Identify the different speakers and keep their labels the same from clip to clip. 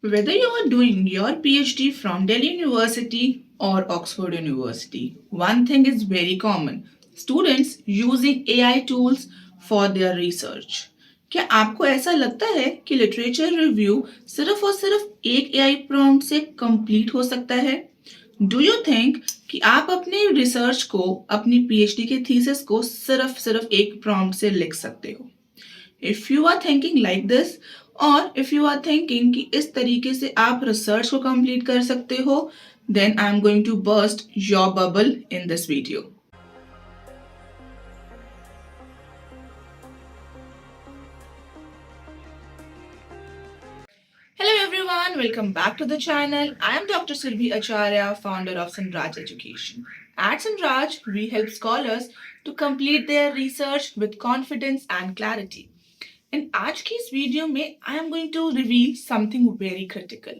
Speaker 1: Whether you are doing your PhD from Delhi University or Oxford University, one thing is very common: students using AI tools for their research. क्या आपको ऐसा लगता है कि literature review सिर्फ और सिर्फ एक एआई प्रॉम्प्ट से कंप्लीट हो सकता है? डू यू थिंक कि आप अपने रिसर्च को, अपनी पीएचडी के थीसिस को सिर्फ सिर्फ एक प्रॉम्प्ट से लिख सकते हो? If you are thinking like this, और इफ यू आर थिंकिंग कि इस तरीके से आप रिसर्च को कंप्लीट कर सकते हो, then I am going to burst your bubble in this video. Hello everyone, welcome back to the channel. I am Dr. Silvi Acharya, founder of Sunraj Education. At Sunraj, we help scholars to complete their research with confidence and clarity. And आज की इस video में I am going to reveal something very critical.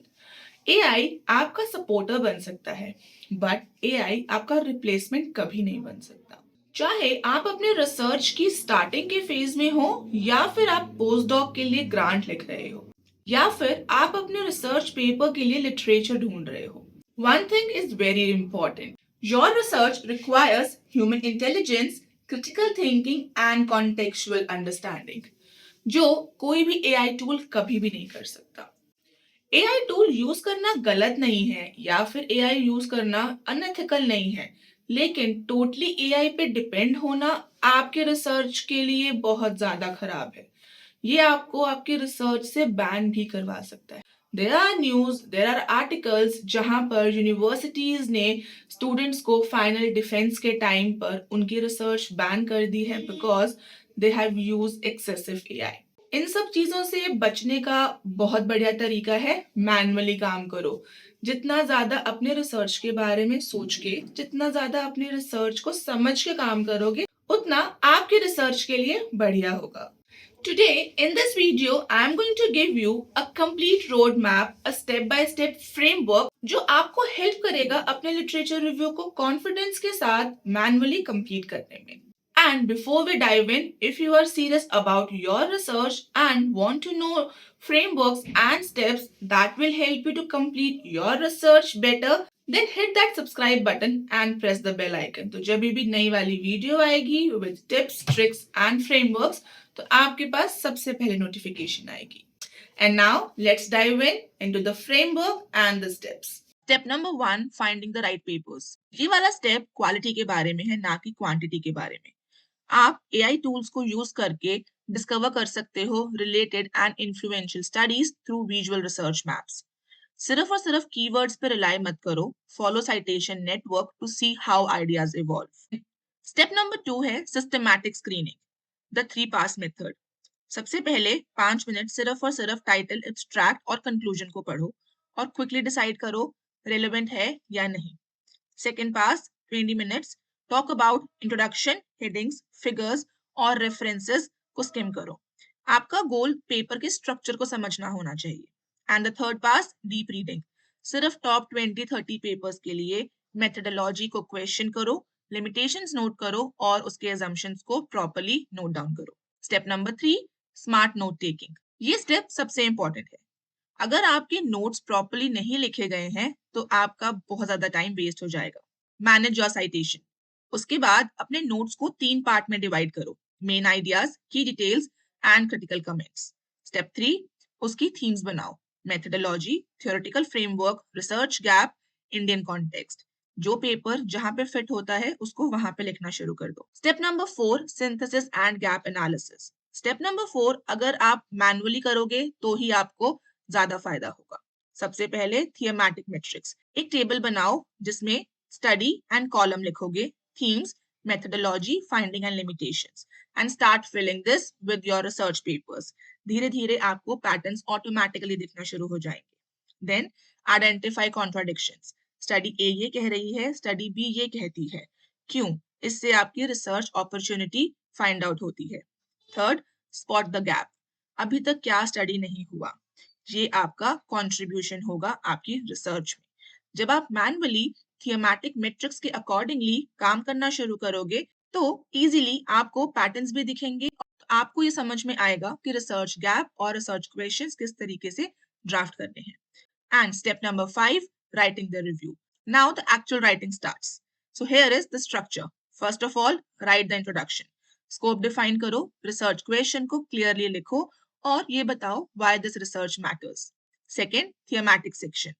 Speaker 1: AI आपका supporter बन सकता है, but AI आपका replacement कभी नहीं बन सकता. चाहे आप अपने रिसर्च की स्टार्टिंग के फेज में हो, या फिर आप पोस्ट डॉक के लिए ग्रांट लिख रहे हो, या फिर आप अपने रिसर्च पेपर के लिए लिटरेचर ढूंढ रहे हो. One thing is very important: your research requires human intelligence, critical thinking and contextual understanding, जो कोई भी एआई टूल कभी भी नहीं कर सकता. एआई टूल यूज करना गलत नहीं है, या फिर एआई यूज करना अनएथिकल नहीं है, लेकिन टोटली एआई पे डिपेंड होना आपके रिसर्च के लिए बहुत ज्यादा खराब है. ये आपको आपके रिसर्च से बैन भी करवा सकता है. There are news, there are articles जहां पर यूनिवर्सिटीज ने स्टूडेंट्स को फाइनल डिफेंस के टाइम पर उनकी रिसर्च बैन कर दी है, because they have use excessive AI. इन सब चीजों से बचने का बहुत बढ़िया तरीका है मैनुअली काम करो. जितना ज्यादा अपने रिसर्च के बारे में सोच के, जितना ज्यादा अपने रिसर्च को समझ के काम करोगे, उतना आपके रिसर्च के लिए बढ़िया होगा. Today, in this video, I am going to give you a complete roadmap, a step-by-step framework जो आपको हेल्प करेगा अपने लिटरेचर रिव्यू को कॉन्फिडेंस के साथ मैनुअली कंप्लीट करने में. And before we dive in, if you are serious about your research and want to know frameworks and steps that will help you to complete your research better, then hit that subscribe button and press the bell icon. तो जब भी नई वाली video आएगी with tips, tricks and frameworks, तो आपके पास सबसे पहले नोटिफिकेशन आएगी. And now let's dive in into the framework and the steps. Step number 1, finding the right papers. ये वाला स्टेप क्वालिटी के बारे में है, ना कि क्वांटिटी के बारे में. आप एआई टूल्स को यूज करके डिस्कवर कर सकते हो related and influential studies through visual research maps. सिर्फ और सिर्फ कीवर्ड्स पर रिलाई मत करो. Follow citation network to see how ideas evolve. Step number 2 है systematic screening, the 3 pass method. सबसे पहले 5 मिनट सिर्फ और सिर्फ टाइटल, एब्स्ट्रैक्ट और कंक्लूजन को पढ़ो और क्विकली डिसाइड करो रेलेवेंट है या नहीं. Second pass 20 minutes, talk about introduction, headings, figures और रेफरेंसेस को स्किम करो. आपका गोल पेपर के स्ट्रक्चर को समझना होना चाहिए. And the third pass, deep reading. सिर्फ टॉप 20-30 पेपर्स के लिए मेथडोलॉजी को क्वेश्चन करो, लिमिटेशंस नोट करो और उसके असम्पशंस को प्रॉपर्ली नोट डाउन करो. Step number 3, smart note taking. ये स्टेप सबसे इंपॉर्टेंट है. अगर आपके नोट्स प्रॉपर्ली नहीं लिखे गए हैं तो आपका बहुत ज्यादा टाइम वेस्ट हो जाएगा. Manage your citation. उसके बाद अपने नोट्स को 3 पार्ट में डिवाइड करो: मेन आइडियाज, की details and critical comments. Step 3, उसकी थीम्स बनाओ: methodology, theoretical framework, research gap, Indian context. जो पेपर जहां पे फिट होता है उसको वहां पे लिखना शुरू कर दो. Step number 4, synthesis and gap analysis. Step number 4 अगर आप मैनुअली करोगे तो ही आपको ज्यादा फायदा होगा. सबसे पहले थियमेटिक मैट्रिक्स. एक टेबल बनाओ जिसमें स्टडी एंड कॉलम लिखोगे, themes, methodology, finding and limitations, and start filling this with your research papers. धीरे धीरे आपको पैटर्न्स ऑटोमेटिकली दिखना शुरू हो जाएंगे. Then identify contradictions. Study A ये कह रही है, स्टडी बी ये कहती है, क्यों? इससे आपकी रिसर्च अपॉर्चुनिटी फाइंड आउट होती है. Third, spot the gap. अभी तक क्या स्टडी नहीं हुआ, ये आपका कॉन्ट्रीब्यूशन होगा आपकी रिसर्च में. जब आप मैनुअली थियमेटिक मैट्रिक्स के अकॉर्डिंगली काम करना शुरू करोगे तो इजीली आपको पैटर्न्स भी दिखेंगे. आपको ये समझ में आएगा कि रिसर्च गैप और रिसर्च क्वेश्चंस किस तरीके से ड्राफ्ट करने हैं. And step number 5, writing the review. Now the actual writing starts. So here is the structure. First of all, write the introduction. Scope define करो, research question को clearly लिखो और ये बताओ why this research matters. Second, thematic section.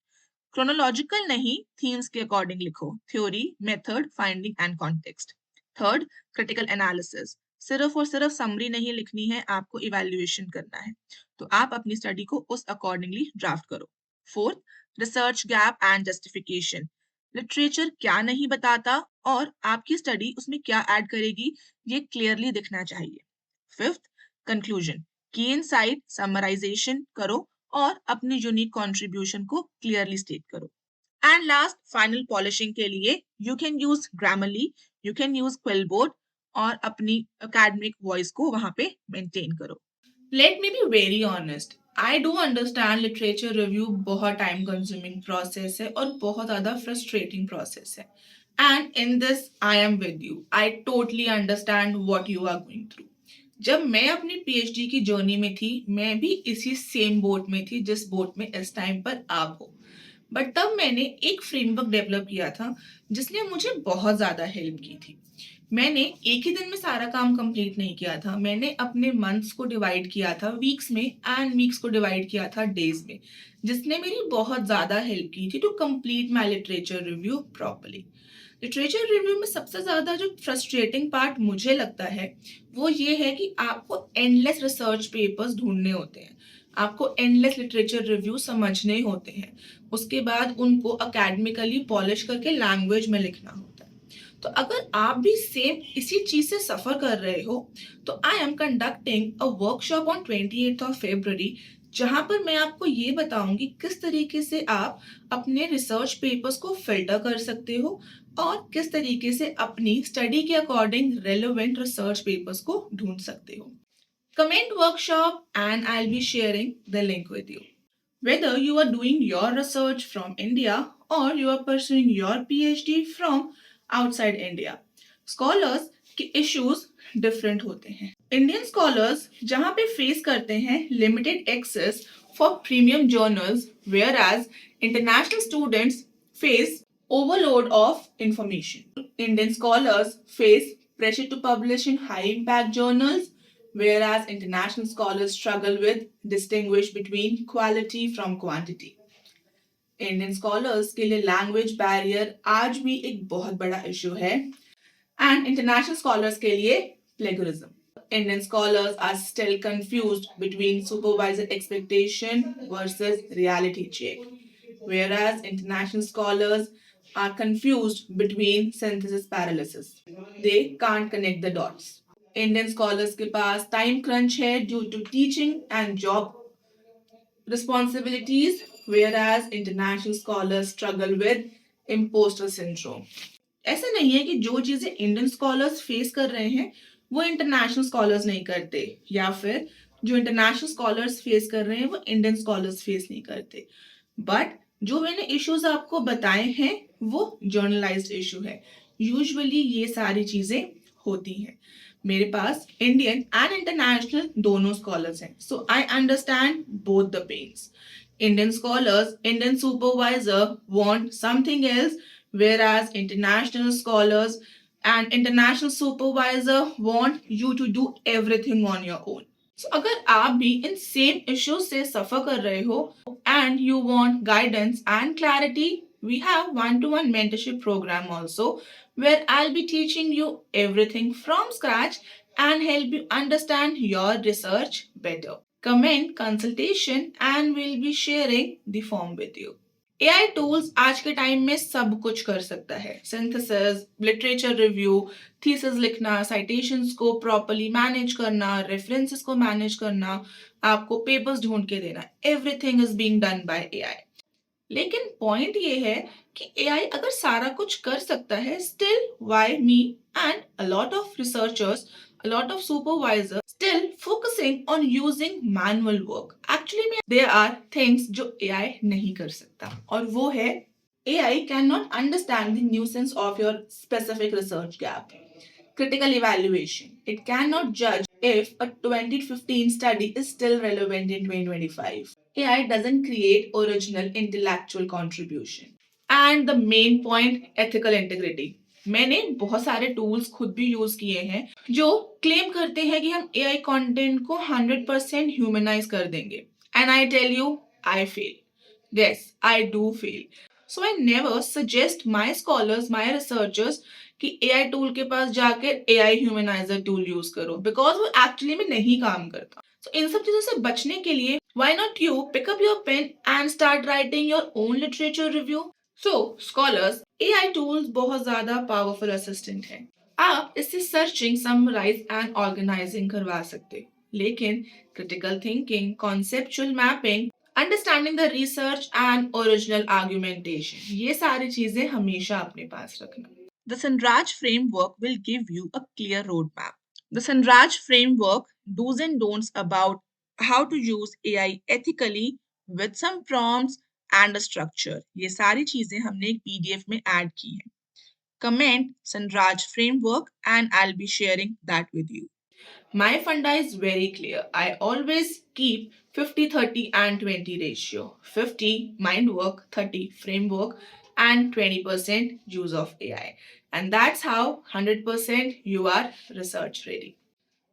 Speaker 1: Chronological नहीं, themes के according लिखो. Theory, method, finding and context. Third, critical analysis. सिर्फ और सिर्फ समरी नहीं लिखनी है, आपको इवैल्यूएशन करना है, तो आप अपनी स्टडी को उस अकॉर्डिंगली ड्राफ्ट करो. Fourth, research gap and justification. Literature क्या नहीं बताता और आपकी स्टडी उसमें क्या ऐड करेगी, ये क्लियरली दिखना चाहिए. Fifth, conclusion. की इनसाइट समराइजेशन करो और अपनी यूनिक कंट्रीब्यूशन को क्लियरली स्टेट करो. एंड लास्ट, फाइनल पॉलिशिंग के लिए you can use Grammarly, you can use QuillBot और अपनी एकेडमिक वॉइस को वहां पे मेंटेन करो. Let me be very honest, I do understand literature review बहुत टाइम कंज्यूमिंग प्रोसेस है और बहुत ज़्यादा फ्रस्ट्रेटिंग प्रोसेस है. And in this I am with you, I totally understand what you are going through. जब मैं अपनी पीएचडी की जर्नी में थी, मैं भी इसी सेम बोट में थी जिस बोट में इस टाइम पर आप हो. बट तब मैंने एक फ्रेमवर्क डेवलप किया था जिसने मुझे बहुत ज़्यादा हेल्प की थी. मैंने एक ही दिन में सारा काम कंप्लीट नहीं किया था. मैंने अपने मंथ्स को डिवाइड किया था वीक्स में एंड वीक्स को डिवाइड किया था डेज में, जिसने मेरी बहुत ज़्यादा हेल्प की थी to complete my literature review properly. Literature review में सबसे ज़्यादा जो फ्रस्ट्रेटिंग पार्ट मुझे लगता है वो ये है कि आपको एंडलेस रिसर्च पेपर्स ढूंढने होते हैं, आपको एंडलेस लिटरेचर रिव्यू समझने होते हैं, उसके बाद उनको अकेडमिकली पॉलिश करके लैंग्वेज में लिखना होता है. तो अगर आप भी सेम इसी चीज से सफर कर रहे हो तो I am conducting a workshop on 28th of February, जहां पर मैं आपको ये बताऊंगी किस तरीके से आप अपने रिसर्च पेपर्स को फिल्टर कर सकते हो और किस तरीके से अपनी स्टडी के अकॉर्डिंग रेलेवेंट रिसर्च पेपर्स को ढूंढ सकते हो. Comment workshop and I'll be sharing the link with you. Whether you are doing your research from India or you are pursuing your PhD from outside India, scholars के issues different होते हैं. Indian scholars जहाँ पे face करते हैं limited access for premium journals, whereas international students face overload of information. Indian scholars face pressure to publish in high impact journals, whereas international scholars struggle with distinguish between quality from quantity. Indian scholars के लिए language barrier आज भी एक बहुत बड़ा issue है and international scholars के लिए plagiarism. Indian scholars are still confused between supervisor expectation versus reality check, whereas international scholars are confused between synthesis paralysis. They can't connect the dots. Indian scholars के पास time crunch है due to teaching and job responsibilities, whereas international scholars struggle with imposter syndrome. ऐसा नहीं है कि जो चीजें Indian scholars face कर रहे हैं वो इंटरनेशनल स्कॉलर्स नहीं करते, या फिर जो इंटरनेशनल स्कॉलर्स फेस कर रहे हैं वो इंडियन स्कॉलर्स फेस नहीं करते. बट जो मैंने इश्यूज आपको बताए हैं वो जर्नलाइज्ड इशू है. यूजुअली ये सारी चीजें होती हैं. मेरे पास इंडियन एंड इंटरनेशनल दोनों स्कॉलर्स हैं, so I understand both the pains. Indian scholars, Indian supervisor want something else, whereas international scholars and international supervisor want you to do everything on your own. So अगर आप भी in same issues से सफर कर रहे हो and you want guidance and clarity, we have one-to-one mentorship program also, where I'll be teaching you everything from scratch and help you understand your research better. Comment consultation and we'll be sharing the form with you. AI tools आज के time में सब कुछ कर सकता है. Synthesis, literature review, thesis लिखना, citations को प्रॉपर्ली मैनेज करना, रेफरेंसेस को मैनेज करना, आपको पेपर्स ढूंढ के देना, everything is being done by AI. लेकिन पॉइंट ये है कि एआई अगर सारा कुछ कर सकता है, still why me and a lot of researchers, a lot of supervisors still focusing on using manual work. Actually में there are things जो AI नहीं कर सकता, और वो है AI cannot understand the nuisance of your specific research gap. Critical evaluation. It cannot judge if a 2015 study is still relevant in 2025. AI doesn't create original intellectual contribution. And the main point, ethical integrity. मैंने बहुत सारे tools खुद भी use किए हैं जो claim करते हैं कि हम एआई कंटेंट को 100% ह्यूमनाइज कर देंगे, and I tell you, I fail. Yes, I do fail. So I never suggest my scholars, my researchers कि एआई टूल के पास जाकर एआई ह्यूमनाइजर टूल यूज करो, बिकॉज वो एक्चुअली में नहीं काम करता. So, इन सब चीजों से बचने के लिए why not you pick up your pen and start writing your own literature review? So, scholars, AI tools बहुत ज्यादा powerful assistant है. आप इससे सर्चिंग, समराइज एंड ऑर्गेनाइजिंग करवा सकते, लेकिन critical thinking, conceptual mapping, understanding the research and original argumentation, ये सारी चीजें हमेशा अपने पास रखना. The Sanraj framework will give you a clear roadmap. The Sanraj framework, do's and don'ts about how to use AI ethically with some prompts and a structure. ये सारी चीजें हमने एक PDF में ऐड की हैं. Comment Sanraj framework and I'll be sharing that with you. My funda is very clear. I always keep 50-30 and 20 ratio. 50 mind work, 30 framework, and 20% use of AI. And that's how 100% you are research ready.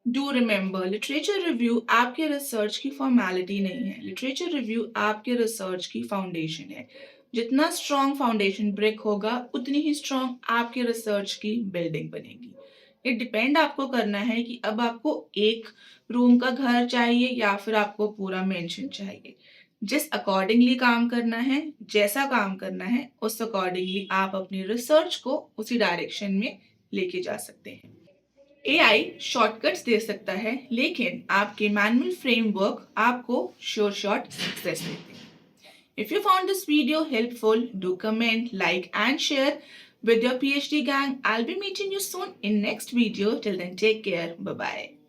Speaker 1: Do remember, literature review आपके research की formality नहीं है. Literature review आपके research की foundation है. जितना strong foundation break होगा, उतनी ही स्ट्रॉन्ग आपके रिसर्च की बिल्डिंग बनेगी. ये डिपेंड आपको करना है कि अब आपको एक रूम का घर चाहिए या फिर आपको पूरा मेंशन चाहिए. जिस अकॉर्डिंगली काम करना है, जैसा काम करना है, उस अकॉर्डिंगली आप अपनी रिसर्च को उसी डायरेक्शन में लेके जा सकते हैं. एआई शॉर्टकट्स दे सकता है, लेकिन आपके मैनुअल फ्रेमवर्क आपको श्योर शॉट सक्सेस देते हैं. If you found this video helpful, do comment, like and share with your PhD gang. I'll be meeting you soon in next video. Till then, take care. Bye-bye.